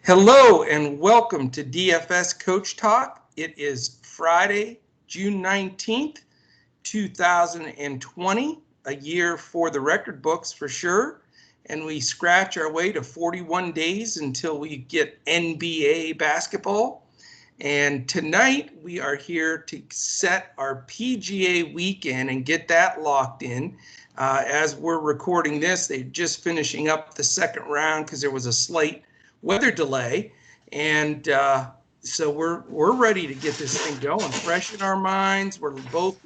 Hello and welcome to DFS Coach Talk. It is Friday, June 19th, 2020, a year for the record books for sure. And we scratch our way to 41 days until we get NBA basketball. And tonight we are here to set our PGA weekend and get that locked in. As we're recording this, they're just finishing up the second round because there was a slight weather delay, and so we're ready to get this thing going, fresh in our minds. We're both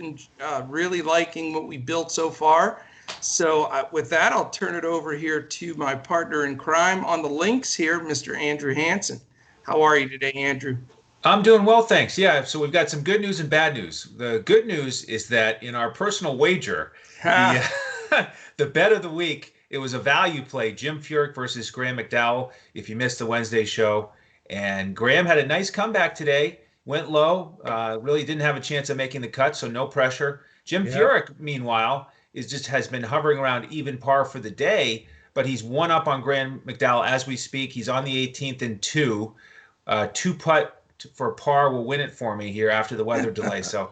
really liking what we built so far. So with that, I'll turn it over here to my partner in crime on the links here, Mr. Andrew Hansen. How are you today, Andrew? I'm doing well, thanks. Yeah, so we've got some good news and bad news. The good news is that in our personal wager, the bet of the week, it was a value play, Jim Furyk versus Graeme McDowell, if you missed the Wednesday show. And Graeme had a nice comeback today, went low, really didn't have a chance of making the cut, so no pressure. Jim Furyk, meanwhile, has been hovering around even par for the day, but he's one up on Graeme McDowell as we speak. He's on the 18th and two putt for par will win it for me here after the weather delay. So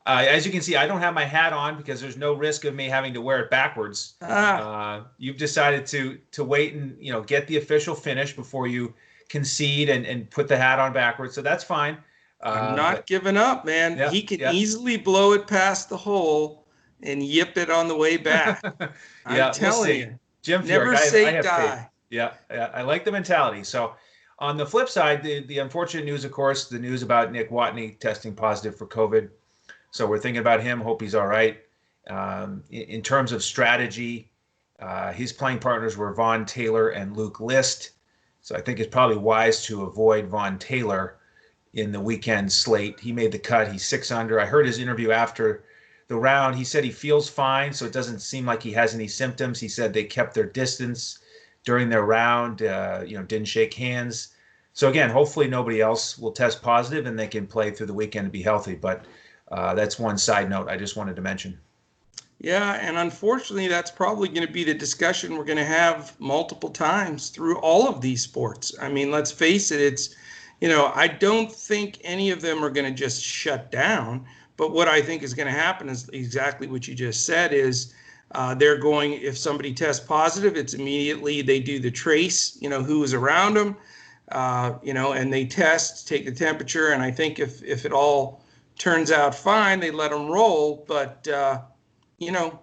as you can see, I don't have my hat on because there's no risk of me having to wear it backwards. You've decided to wait and get the official finish before you concede and put the hat on backwards. So that's fine. I'm not giving up, man. He can easily blow it past the hole and yip it on the way back. I'm telling you. Jim Furyk, never say I have die. faith. Yeah, I like the mentality. So on the flip side, the unfortunate news, of course, the news about Nick Watney testing positive for COVID. So we're thinking about him. Hope he's all right. In terms of strategy, his playing partners were Vaughn Taylor and Luke List. So I think it's probably wise to avoid Vaughn Taylor in the weekend slate. He made the cut. He's 6 under. I heard his interview after the round. He said he feels fine, so it doesn't seem like he has any symptoms. He said they kept their distance during their round, didn't shake hands. So again, hopefully nobody else will test positive and they can play through the weekend and be healthy. But that's one side note I just wanted to mention. Yeah, and unfortunately, that's probably going to be the discussion we're going to have multiple times through all of these sports. I mean, let's face it, it's, I don't think any of them are going to just shut down. But what I think is going to happen is exactly what you just said is they're going, if somebody tests positive, it's immediately they do the trace, who is around them, and they test, take the temperature. And I think if it all turns out fine, they let them roll, but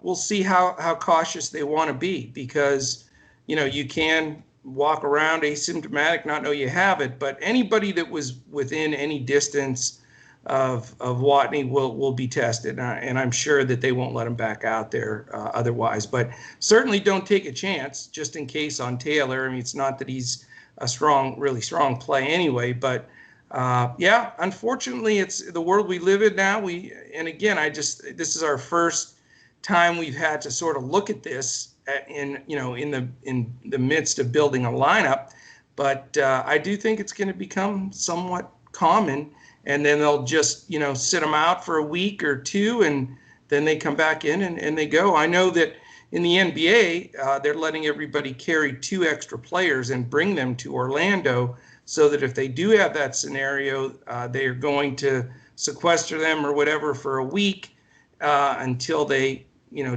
we'll see how cautious they want to be because you can walk around asymptomatic, not know you have it, but anybody that was within any distance of Watney will be tested, and I'm sure that they won't let him back out there otherwise, but certainly don't take a chance just in case on Taylor. I mean, it's not that he's a really strong play anyway, but unfortunately, it's the world we live in now. This is our first time we've had to sort of look at this in the midst of building a lineup. But I do think it's going to become somewhat common, and then they'll just sit them out for a week or two, and then they come back in and they go. I know that in the NBA, they're letting everybody carry 2 extra players and bring them to Orlando, so that if they do have that scenario, they are going to sequester them or whatever for a week until they,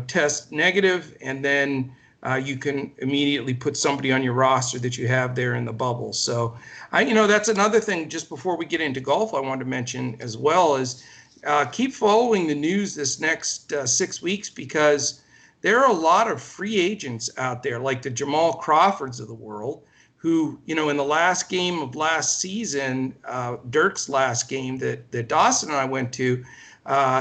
test negative, and then you can immediately put somebody on your roster that you have there in the bubble. So, that's another thing. Just before we get into golf, I wanted to mention as well is keep following the news this next 6 weeks because there are a lot of free agents out there, like the Jamal Crawfords of the world, who, in the last game of last season, Dirk's last game that Dawson and I went to,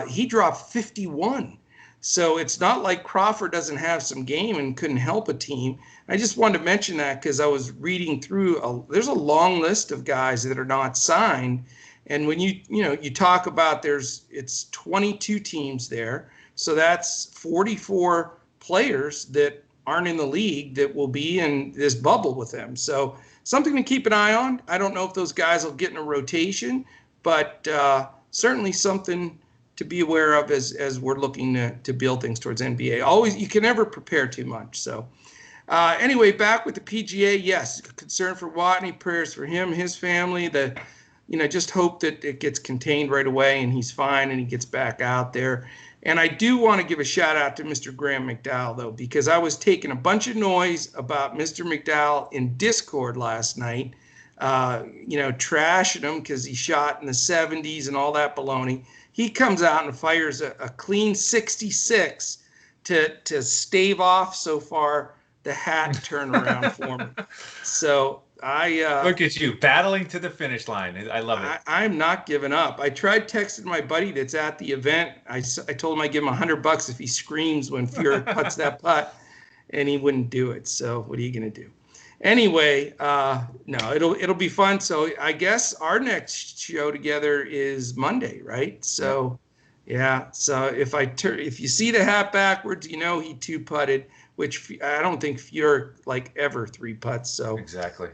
he dropped 51. So it's not like Crawford doesn't have some game and couldn't help a team. I just wanted to mention that because I was reading through, there's a long list of guys that are not signed. And when you talk about it's 22 teams there. So that's 44 players that aren't in the league that will be in this bubble with them. So something to keep an eye on. I don't know if those guys will get in a rotation, but certainly something to be aware of as we're looking to build things towards NBA. Always, you can never prepare too much. So Anyway, back with the PGA. Yes, concern for Watney, prayers for him, his family. Just hope that it gets contained right away and he's fine and he gets back out there. And I do want to give a shout out to Mr. Graeme McDowell, though, because I was taking a bunch of noise about Mr. McDowell in Discord last night, trashing him because he shot in the 70s and all that baloney. He comes out and fires a clean 66 to stave off so far the Hatton turnaround for me. So look at you battling to the finish line. I love it. I'm not giving up. I tried texting my buddy that's at the event. I told him I'd give him $100 if he screams when Furyk puts that putt, and he wouldn't do it. So what are you gonna do? Anyway, no, it'll be fun. So I guess our next show together is Monday, right? So yeah. So if you see the hat backwards, he 2-putted, which I don't think Furyk ever 3-putts. So exactly.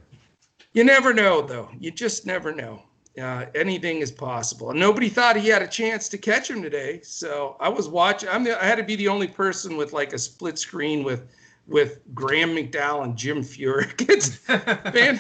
You never know, though. You just never know. Anything is possible. And nobody thought he had a chance to catch him today. So I was watching. I had to be the only person with a split screen with Graeme McDowell and Jim Furyk. Man,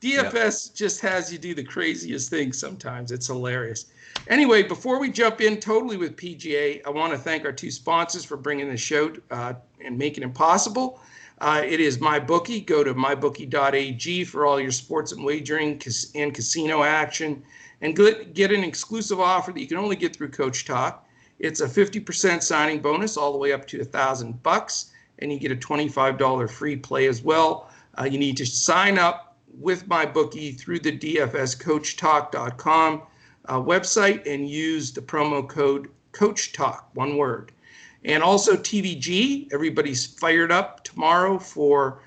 DFS just has you do the craziest things sometimes. It's hilarious. Anyway, before we jump in totally with PGA, I want to thank our 2 sponsors for bringing the show and making it possible. It is MyBookie. Go to mybookie.ag for all your sports and wagering and casino action, and get an exclusive offer that you can only get through Coach Talk. It's a 50% signing bonus all the way up to $1,000, and you get a $25 free play as well. You need to sign up with MyBookie through the dfscoachtalk.com website and use the promo code CoachTalk, one word. And also TVG, everybody's fired up tomorrow for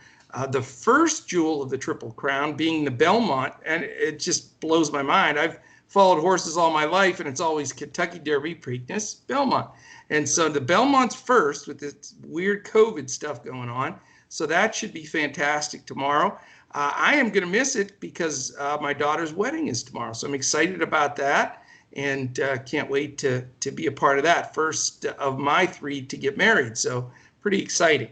the first jewel of the Triple Crown being the Belmont. And it just blows my mind. I've followed horses all my life, and it's always Kentucky Derby, Preakness, Belmont. And so the Belmont's first with this weird COVID stuff going on. So that should be fantastic tomorrow. I am going to miss it because my daughter's wedding is tomorrow. So I'm excited about that. And can't wait to be a part of that. First of my 3 to get married. So pretty exciting.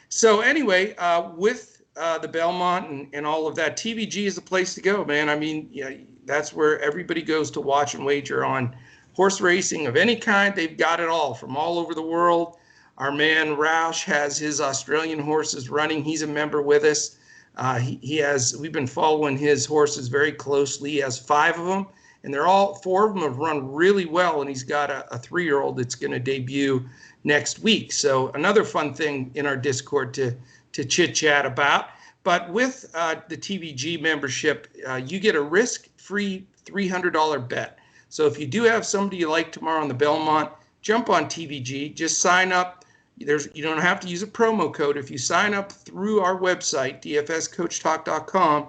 So anyway, with the Belmont and all of that, TVG is the place to go, man. I mean, that's where everybody goes to watch and wager on horse racing of any kind. They've got it all from all over the world. Our man Roush has his Australian horses running. He's a member with us. We've been following his horses very closely. He has 5 of them. And 4 of them have run really well, and he's got a 3-year-old that's going to debut next week. So another fun thing in our Discord to chit-chat about. But with the TVG membership, you get a risk-free $300 bet. So if you do have somebody you like tomorrow on the Belmont, jump on TVG. Just sign up. You don't have to use a promo code. If you sign up through our website, dfscoachtalk.com,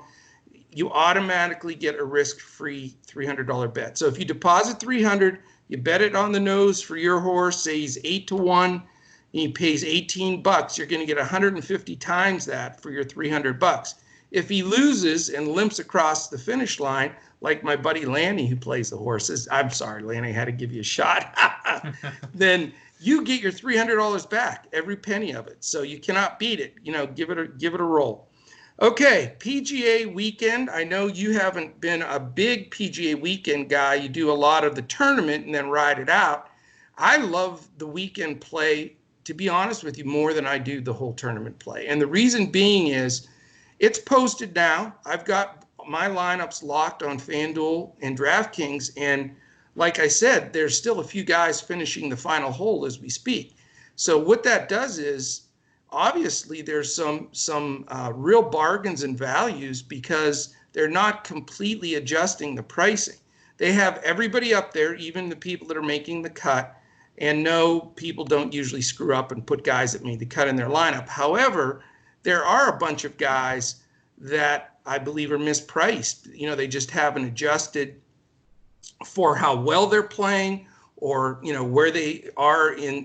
you automatically get a risk-free $300 bet. So if you deposit $300, you bet it on the nose for your horse, say he's 8-1, and he pays $18, you're going to get 150 times that for your $300. If he loses and limps across the finish line, like my buddy Lanny who plays the horses, I'm sorry, Lanny, I had to give you a shot, then you get your $300 back, every penny of it. So you cannot beat it. Give it a roll. Okay, PGA weekend. I know you haven't been a big PGA weekend guy. You do a lot of the tournament and then ride it out. I love the weekend play, to be honest with you, more than I do the whole tournament play. And the reason being is it's posted now. I've got my lineups locked on FanDuel and Draftkings. And like I said, there's still a few guys finishing the final hole as we speak. So what that does is, obviously, there's some real bargains and values because they're not completely adjusting the pricing. They have everybody up there, even the people that are making the cut. And no, people don't usually screw up and put guys that made the cut in their lineup. However, there are a bunch of guys that I believe are mispriced. They just haven't adjusted for how well they're playing or, where they are in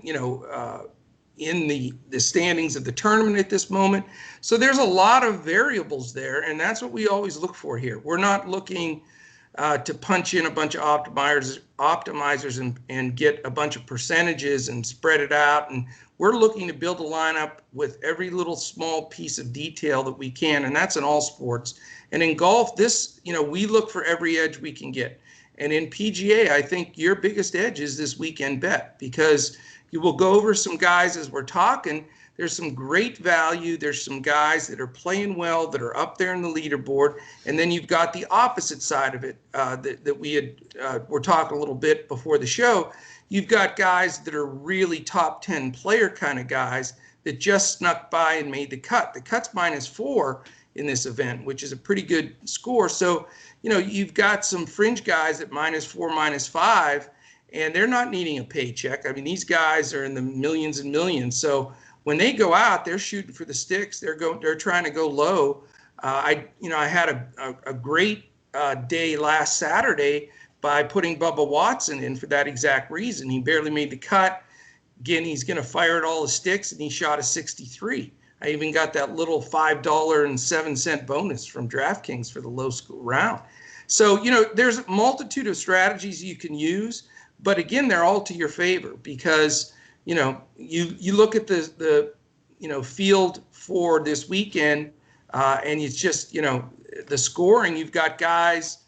the standings of the tournament at this moment. So there's a lot of variables there, and that's what we always look for here. We're not looking to punch in a bunch of optimizers and get a bunch of percentages and spread it out. And we're looking to build a lineup with every little small piece of detail that we can, and that's in all sports. And in golf, we look for every edge we can get. And in PGA, I think your biggest edge is this weekend bet, because you will go over some guys as we're talking. There's some great value. There's some guys that are playing well, that are up there in the leaderboard. And then you've got the opposite side of it that we were talking a little bit before the show. You've got guys that are really top 10 player kind of guys that just snuck by and made the cut. The cut's -4 in this event, which is a pretty good score. So, you've got some fringe guys at -4, -5, and they're not needing a paycheck. I mean, these guys are in the millions and millions. So when they go out, they're shooting for the sticks. They're trying to go low. I had a great day last Saturday by putting Bubba Watson in for that exact reason. He barely made the cut. Again, he's going to fire at all the sticks, and he shot a 63. I even got that little $5.07 bonus from DraftKings for the low school round. So, there's a multitude of strategies you can use, but again, they're all to your favor, because, you look at the field for this weekend, and it's just, the scoring. You've got guys,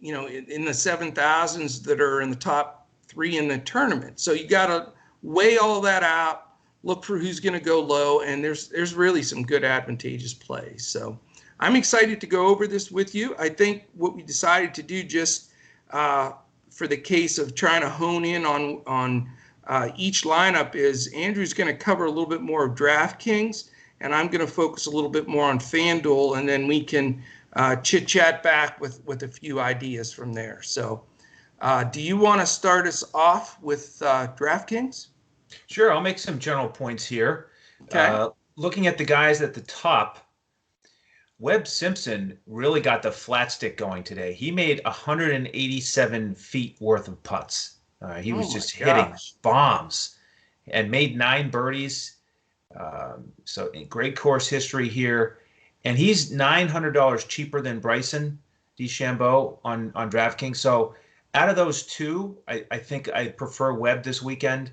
in the 7,000s that are in the top 3 in the tournament. So you got to weigh all that out, look for who's going to go low, and there's really some good advantageous plays. So I'm excited to go over this with you. I think what we decided to do, just for the case of trying to hone in on each lineup, is Andrew's going to cover a little bit more of DraftKings, and I'm going to focus a little bit more on FanDuel, and then we can chit-chat back with a few ideas from there. So do you want to start us off with DraftKings? Sure, I'll make some general points here. Okay. Looking at the guys at the top, Webb Simpson really got the flat stick going today. He made 187 feet worth of putts. He was just hitting bombs and made 9 birdies. So great course history here. And he's $900 cheaper than Bryson DeChambeau on DraftKings. So out of those two, I think I prefer Webb this weekend.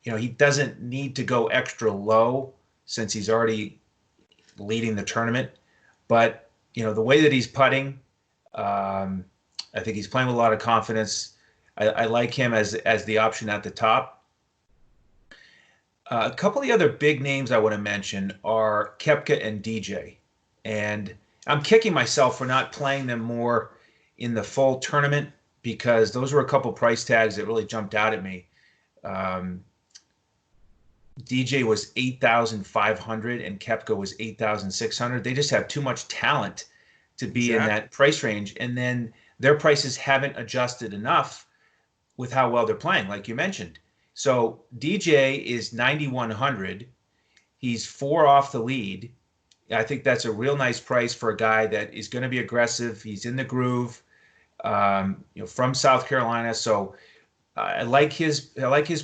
He doesn't need to go extra low since he's already leading the tournament. But, the way that he's putting, I think he's playing with a lot of confidence. I like him as the option at the top. A couple of the other big names I want to mention are Koepka and DJ. And I'm kicking myself for not playing them more in the full tournament, because those were a couple price tags that really jumped out at me. DJ was 8,500 and Koepka was 8,600. They just have too much talent to be in that price range. And then their prices haven't adjusted enough with how well they're playing, like you mentioned. So DJ is 9,100. He's 4 off the lead. I think that's a real nice price for a guy that is going to be aggressive. He's in the groove, from South Carolina. So I like his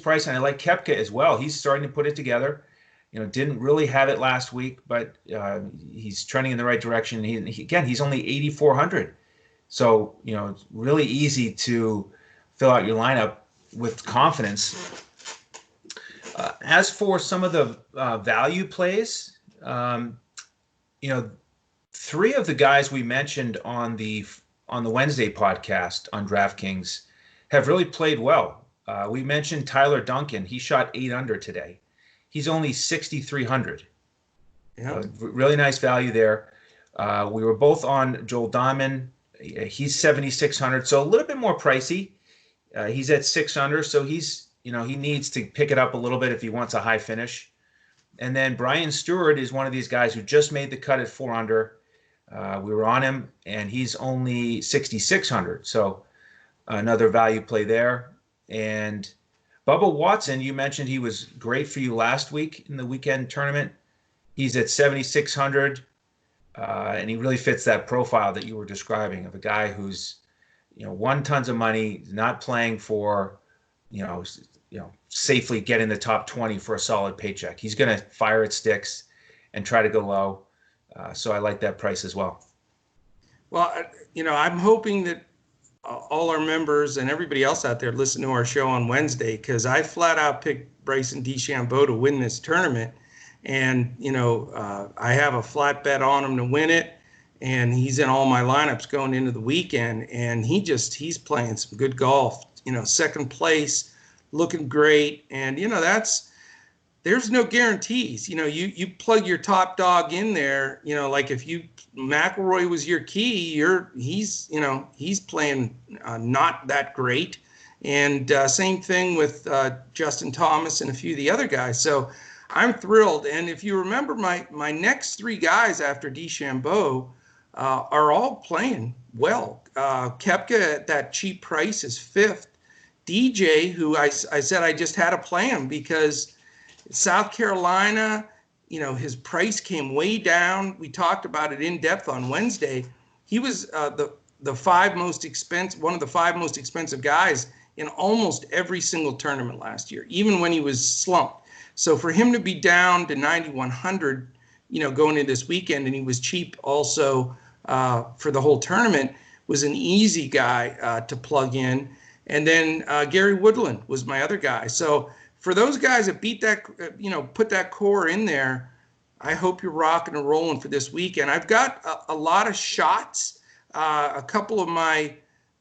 price, and I like Koepka as well. He's starting to put it together. Didn't really have it last week, but he's trending in the right direction. He's only 8,400. So, it's really easy to fill out your lineup with confidence. As for some of the value plays, 3 of the guys we mentioned on the Wednesday podcast on DraftKings have really played well. We mentioned Tyler Duncan. He shot 8 under today. He's only 6,300. Yeah, really nice value there. We were both on Joel Diamond. He's 7,600, so a little bit more pricey. He's at 6 under, so he's he needs to pick it up a little bit if he wants a high finish. And then Brian Stewart is one of these guys who just made the cut at 4 under. We were on him, and he's only 6,600. So another value play there. And Bubba Watson, you mentioned he was great for you last week in the weekend tournament. He's at 7,600, and he really fits that profile that you were describing of a guy who's, won tons of money, not playing for, safely getting the top 20 for a solid paycheck. He's going to fire at sticks and try to go low. So I like that price as well. Well, I'm hoping that all our members and everybody else out there listen to our show on Wednesday, because I flat out picked Bryson DeChambeau to win this tournament. And, I have a flat bet on him to win it. And he's in all my lineups going into the weekend. And he's playing some good golf, second place, looking great. And, there's no guarantees. You plug your top dog in there, like if McIlroy was your key, he's playing not that great. And same thing with Justin Thomas and a few of the other guys. So I'm thrilled. And if you remember, my next three guys after DeChambeau are all playing well. Koepka at that cheap price is fifth. DJ, who I said I just had to play him because South Carolina, his price came way down. We talked about it in depth on Wednesday. He was one of the five most expensive guys in almost every single tournament last year, even when he was slumped. So for him to be down to 9,100, going into this weekend, and he was cheap also for the whole tournament, was an easy guy to plug in. And then Gary Woodland was my other guy. So for those guys that beat that, put that core in there, I hope you're rocking and rolling for this weekend. I've got a lot of shots. A couple of my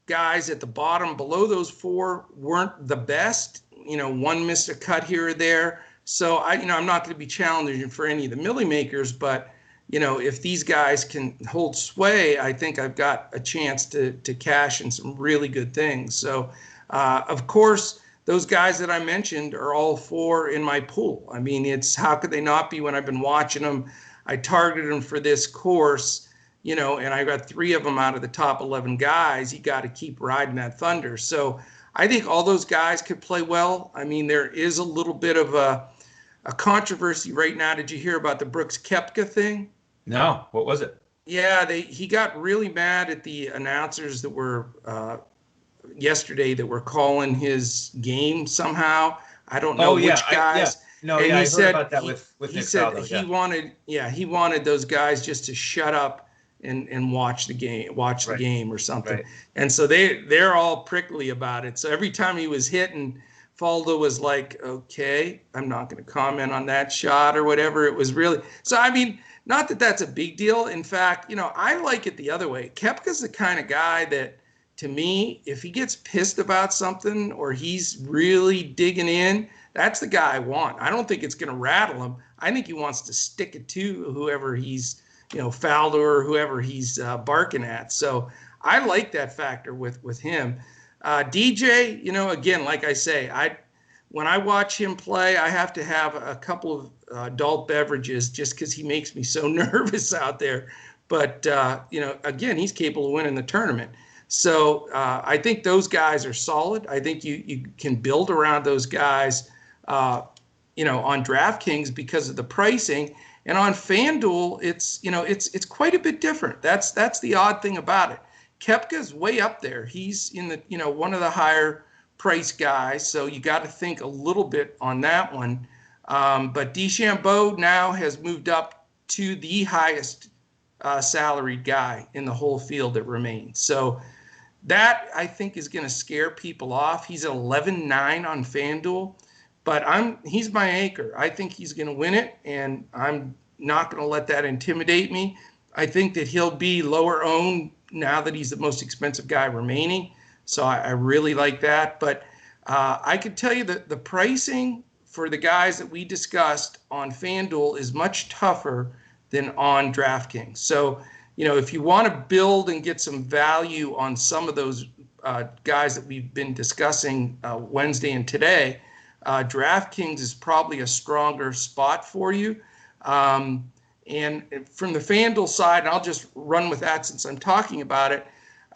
guys at the bottom below those four weren't the best. One missed a cut here or there. So I'm not going to be challenging for any of the millie makers, but if these guys can hold sway, I think I've got a chance to cash in some really good things. So, of course, those guys that I mentioned are all four in my pool. I mean, it's how could they not be when I've been watching them? I targeted them for this course, and I got three of them out of the top 11 guys. You got to keep riding that thunder. So I think all those guys could play well. I mean, there is a little bit of a controversy right now. Did you hear about the Brooks Koepka thing? No. What was it? Yeah, he got really mad at the announcers that were yesterday that were calling his game somehow. I don't know which guys. I heard about that with he Nick said Faldo, he wanted those guys just to shut up and watch the game or something. Right. And so they're all prickly about it. So every time he was hitting, Faldo was like, okay, I'm not going to comment on that shot or whatever. It was really, so I mean, not that that's a big deal. In fact, I like it the other way. Koepka's the kind of guy that, to me, if he gets pissed about something or he's really digging in, that's the guy I want. I don't think it's going to rattle him. I think he wants to stick it to whoever he's, Faldo or whoever he's barking at. So I like that factor with him. DJ, again, like I say, when I watch him play, I have to have a couple of adult beverages just because he makes me so nervous out there. But, again, he's capable of winning the tournament. So I think those guys are solid. I think you can build around those guys, on DraftKings because of the pricing. And on FanDuel, it's quite a bit different. That's the odd thing about it. Koepka's way up there. He's in the, one of the higher price guys. So you got to think a little bit on that one. But DeChambeau now has moved up to the highest salaried guy in the whole field that remains. So that, I think, is going to scare people off. He's at 11.9 on FanDuel, but he's my anchor. I think he's going to win it, and I'm not going to let that intimidate me. I think that he'll be lower owned now that he's the most expensive guy remaining. So I really like that. But I could tell you that the pricing for the guys that we discussed on FanDuel is much tougher than on DraftKings. So, if you want to build and get some value on some of those guys that we've been discussing Wednesday and today, DraftKings is probably a stronger spot for you. And from the FanDuel side, and I'll just run with that since I'm talking about it,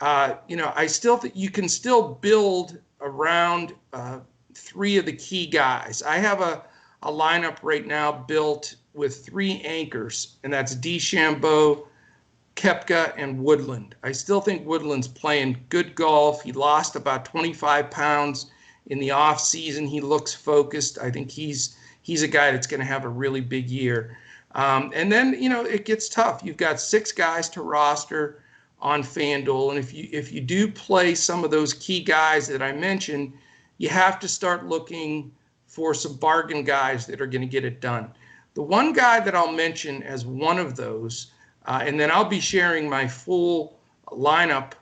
I still think you can still build around three of the key guys. I have a lineup right now built with three anchors, and that's DeChambeau, Koepka, and Woodland. I still think Woodland's playing good golf. He lost about 25 pounds in the off season. He looks focused. I think he's a guy that's going to have a really big year. And then, it gets tough. You've got six guys to roster on FanDuel. And if you do play some of those key guys that I mentioned, you have to start looking for some bargain guys that are going to get it done. The one guy that I'll mention as one of those, and then I'll be sharing my full lineup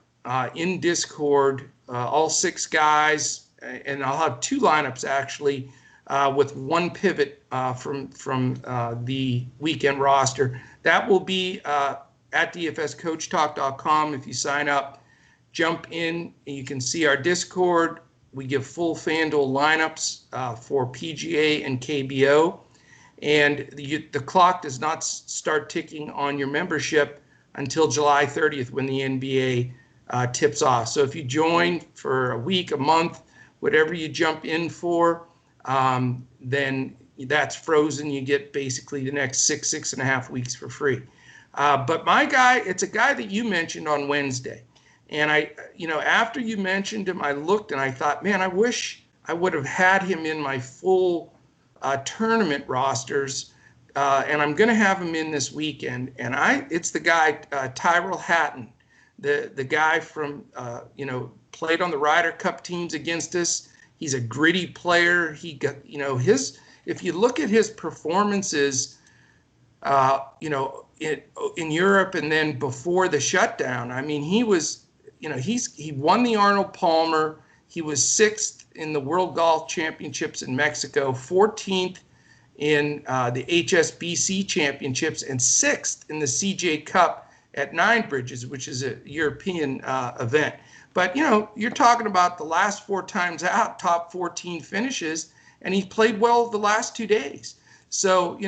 in Discord, all 6 guys, and I'll have 2 lineups actually, with 1 pivot from the weekend roster. That will be at dfscoachtalk.com. If you sign up, jump in, and you can see our Discord. We give full FanDuel lineups for PGA and KBO, and the clock does not start ticking on your membership until July 30th when the NBA tips off. So if you join for a week, a month, whatever you jump in for, then that's frozen. You get basically the next 6.5 weeks for free. But my guy, it's a guy that you mentioned on Wednesday. And after you mentioned him, I looked and I thought, man, I wish I would have had him in my full tournament rosters. And I'm going to have him in this weekend. And it's the guy, Tyrell Hatton, the guy from, played on the Ryder Cup teams against us. He's a gritty player. He got, if you look at his performances, in Europe and then before the shutdown, I mean, he was, he won the Arnold Palmer. He was 6th in the World Golf Championships in Mexico, 14th in the HSBC Championships, and 6th in the CJ Cup at Nine Bridges, which is a European event. But, you're talking about the last 4 times out, top 14 finishes, and he played well the last 2 days. So,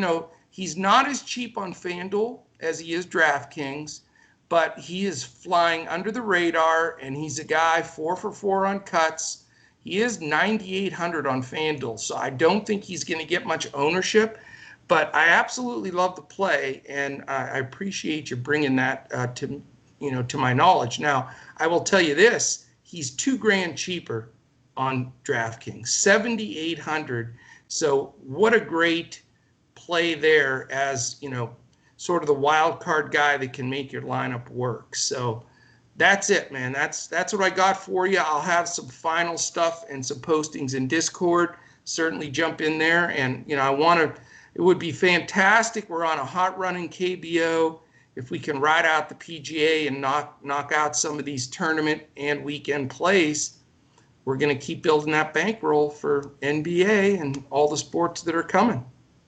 he's not as cheap on FanDuel as he is DraftKings, but he is flying under the radar, and he's a guy 4 for 4 on cuts. He is 9,800 on FanDuel, so I don't think he's going to get much ownership, but I absolutely love the play, and I appreciate you bringing that to my knowledge. Now, I will tell you this: he's $2,000 cheaper on DraftKings, 7,800. So what a great play there as, sort of the wild card guy that can make your lineup work. So that's it, man. That's what I got for you. I'll have some final stuff and some postings in Discord. Certainly jump in there. And, it would be fantastic. We're on a hot run in KBO. If we can ride out the PGA and knock out some of these tournament and weekend plays, we're going to keep building that bankroll for NBA and all the sports that are coming.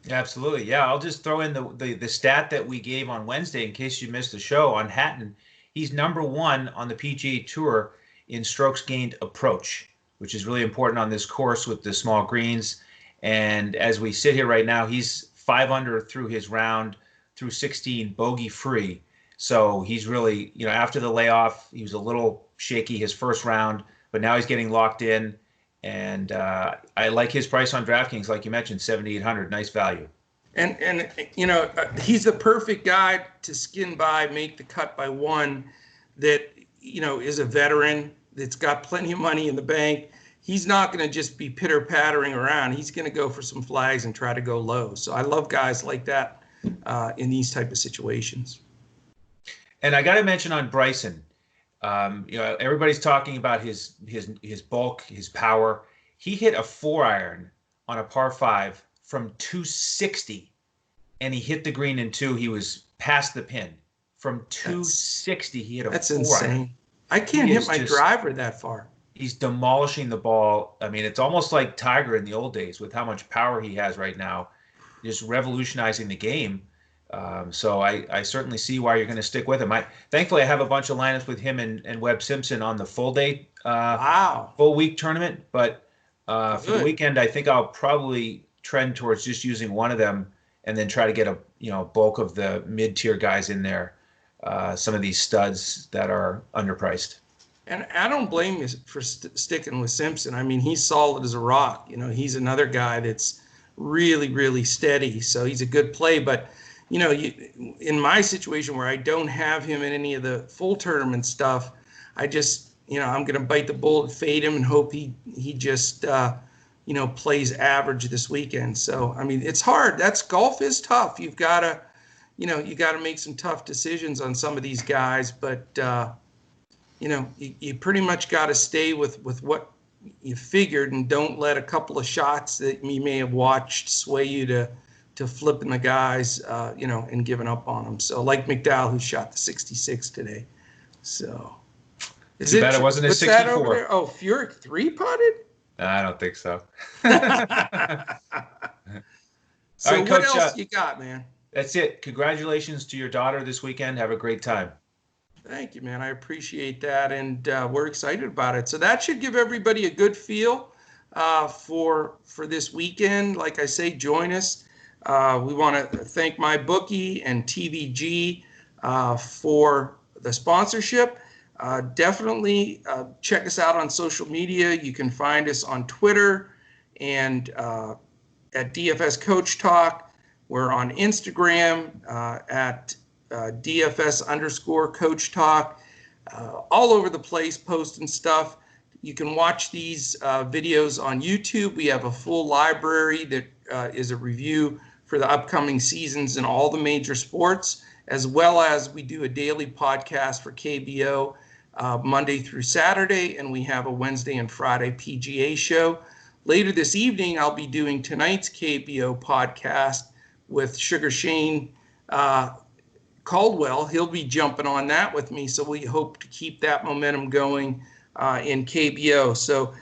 Absolutely. Yeah, I'll just throw in the stat that we gave on Wednesday in case you missed the show on Hatton. He's #1 on the PGA Tour in strokes gained approach, which is really important on this course with the small greens. And as we sit here right now, he's 5 under through his round, through 16, bogey free. So he's really, after the layoff, he was a little shaky his first round, but now he's getting locked in. And I like his price on DraftKings, like you mentioned, 7,800, nice value. And he's the perfect guy to skin by, make the cut by one that, is a veteran that's got plenty of money in the bank. He's not going to just be pitter-pattering around. He's going to go for some flags and try to go low. So I love guys like that in these type of situations. And I got to mention on Bryson, everybody's talking about his bulk, his power. He hit a 4-iron on a par 5 from 260, and he hit the green in 2. He was past the pin. From 260, he hit a 4-iron. That's insane. I can't hit my driver that far. He's demolishing the ball. I mean, it's almost like Tiger in the old days with how much power he has right now, just revolutionizing the game. So I certainly see why you're going to stick with him. Thankfully, I have a bunch of lineups with him and Webb Simpson on the full day, full week tournament. But for the weekend, I think I'll probably trend towards just using one of them and then try to get a bulk of the mid-tier guys in there. Some of these studs that are underpriced. And I don't blame you for sticking with Simpson. I mean, he's solid as a rock. He's another guy that's really, really steady. So he's a good play. But in my situation where I don't have him in any of the full tournament stuff, I just, I'm going to bite the bullet, fade him, and hope he just, plays average this weekend. So, I mean, it's hard. Golf is tough. You've got to, you got to make some tough decisions on some of these guys, but you pretty much got to stay with what you figured, and don't let a couple of shots that you may have watched sway you to flipping the guys, and giving up on them. So like McDowell, who shot the 66 today. So too bad it wasn't a 64. Over there? Oh, Furyk 3-putted? I don't think so. So All right, what Coach, else you got, man? That's it. Congratulations to your daughter this weekend. Have a great time. Thank you, man. I appreciate that, and we're excited about it. So that should give everybody a good feel for this weekend. Like I say, join us. We want to thank MyBookie and TVG for the sponsorship. Definitely check us out on social media. You can find us on Twitter and at DFS Coach Talk. We're on Instagram at DFS_Coach Talk. All over the place, posting stuff. You can watch these videos on YouTube. We have a full library that is a review for the upcoming seasons in all the major sports, as well as we do a daily podcast for KBO Monday through Saturday, and we have a Wednesday and Friday PGA show. Later this evening, I'll be doing tonight's KBO podcast with Sugar Shane Caldwell. He'll be jumping on that with me, so we hope to keep that momentum going in KBO. So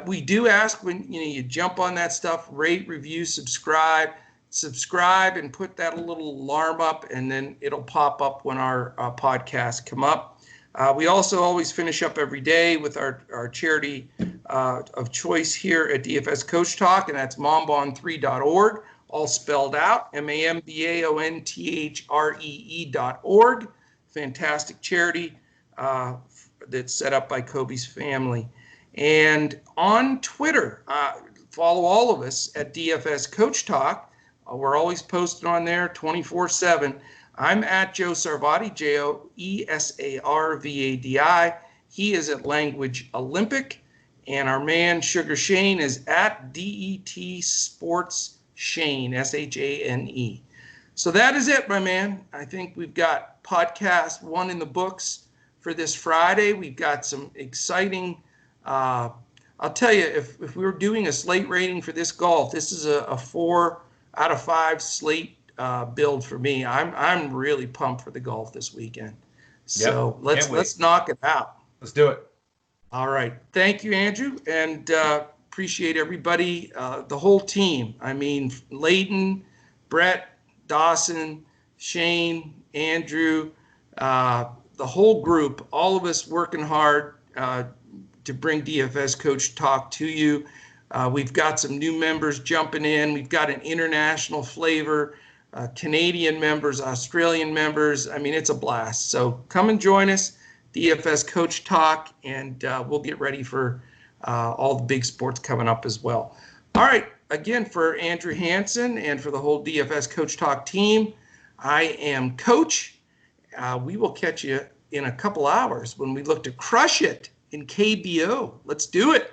we do ask when you jump on that stuff, rate, review, subscribe, and put that little alarm up, and then it'll pop up when our podcasts come up. We also always finish up every day with our charity of choice here at DFS Coach Talk, and that's mambon3.org, all spelled out, MAMBAONTHREE.org. Fantastic charity that's set up by Kobe's family. And on Twitter, follow all of us at DFS Coach Talk. We're always posted on there 24/7. I'm at Joe Sarvadi, JoeSarvadi. He is at Language Olympic. And our man Sugar Shane is at DET Sports Shane, SHANE. So that is it, my man. I think we've got podcast 1 in the books for this Friday. We've got some exciting, I'll tell you, if we were doing a slate rating for this golf, this is a 4 out of 5 slate build for me. I'm really pumped for the golf this weekend. So let's knock it out. Let's do it. All right. Thank you, Andrew, and appreciate everybody, the whole team. I mean, Leighton, Brett, Dawson, Shane, Andrew, the whole group, all of us working hard to bring DFS Coach Talk to you. We've got some new members jumping in. We've got an international flavor, Canadian members, Australian members. I mean, it's a blast. So come and join us, DFS Coach Talk, and we'll get ready for all the big sports coming up as well. All right. Again, for Andrew Hansen and for the whole DFS Coach Talk team, I am Coach. We will catch you in a couple hours when we look to crush it in KBO. Let's do it.